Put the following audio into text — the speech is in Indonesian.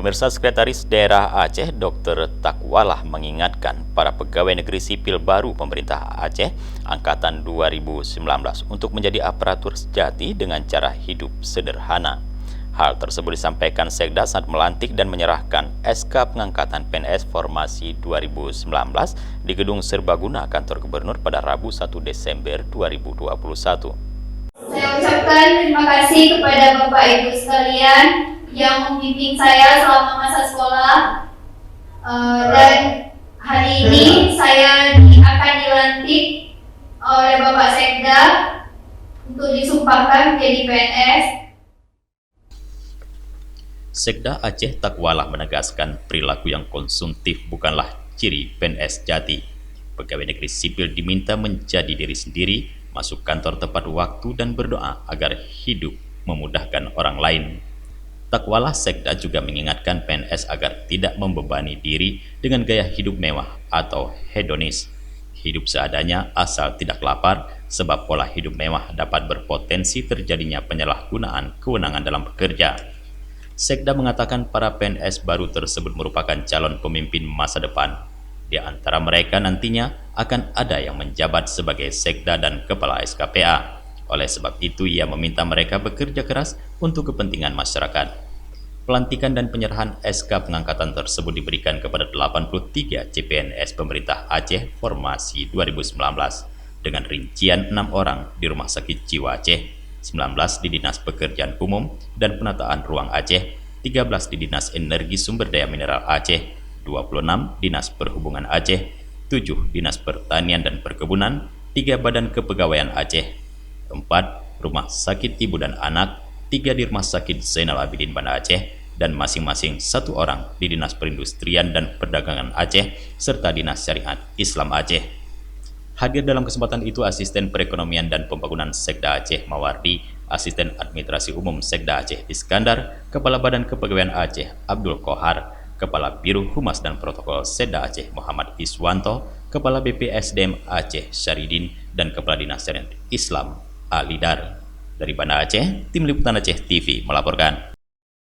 Pemirsa, Sekretaris Daerah Aceh Dr. Takwalah mengingatkan para pegawai negeri sipil baru pemerintah Aceh angkatan 2019 untuk menjadi aparatur sejati dengan cara hidup sederhana. Hal tersebut disampaikan Sekda saat melantik dan menyerahkan SK pengangkatan PNS Formasi 2019 di Gedung Serbaguna Kantor Gubernur pada Rabu 1 Desember 2021. Saya ucapkan terima kasih kepada Bapak Ibu sekalian yang membimbing saya selama masa sekolah, dan hari ini saya akan dilantik oleh Bapak Sekda untuk disumpahkan menjadi PNS. Sekda Aceh Takwalah menegaskan perilaku yang konsumtif bukanlah ciri PNS jati. Pegawai negeri sipil diminta menjadi diri sendiri, masuk kantor tepat waktu dan berdoa agar hidup memudahkan orang lain. Takwalah Sekda juga mengingatkan PNS agar tidak membebani diri dengan gaya hidup mewah atau hedonis. Hidup seadanya asal tidak lapar, sebab pola hidup mewah dapat berpotensi terjadinya penyalahgunaan kewenangan dalam bekerja. Sekda mengatakan para PNS baru tersebut merupakan calon pemimpin masa depan. Di antara mereka nantinya akan ada yang menjabat sebagai Sekda dan Kepala SKPA. Oleh sebab itu, ia meminta mereka bekerja keras untuk kepentingan masyarakat. Pelantikan dan penyerahan SK pengangkatan tersebut diberikan kepada 83 CPNS pemerintah Aceh Formasi 2019 dengan rincian 6 orang di Rumah Sakit Jiwa Aceh, 19 di Dinas Pekerjaan Umum dan Penataan Ruang Aceh, 13 di Dinas Energi Sumber Daya Mineral Aceh, 26 Dinas Perhubungan Aceh, 7 Dinas Pertanian dan Perkebunan, 3 Badan Kepegawaian Aceh, 4 Rumah Sakit Ibu dan Anak, 3 di Rumah Sakit Zainal Abidin Banda Aceh, dan masing-masing 1 orang di Dinas Perindustrian dan Perdagangan Aceh, serta Dinas Syariat Islam Aceh. Hadir dalam kesempatan itu Asisten Perekonomian dan Pembangunan Sekda Aceh Mawardi, Asisten Administrasi Umum Sekda Aceh Iskandar, Kepala Badan Kepegawaian Aceh Abdul Kohar, Kepala Biro Humas dan Protokol Sekda Aceh Muhammad Iswanto, Kepala BPSDM Aceh Syaridin, dan Kepala Dinas Syariat Islam Alidar. Dari Banda Aceh, Tim Liputan Aceh TV melaporkan.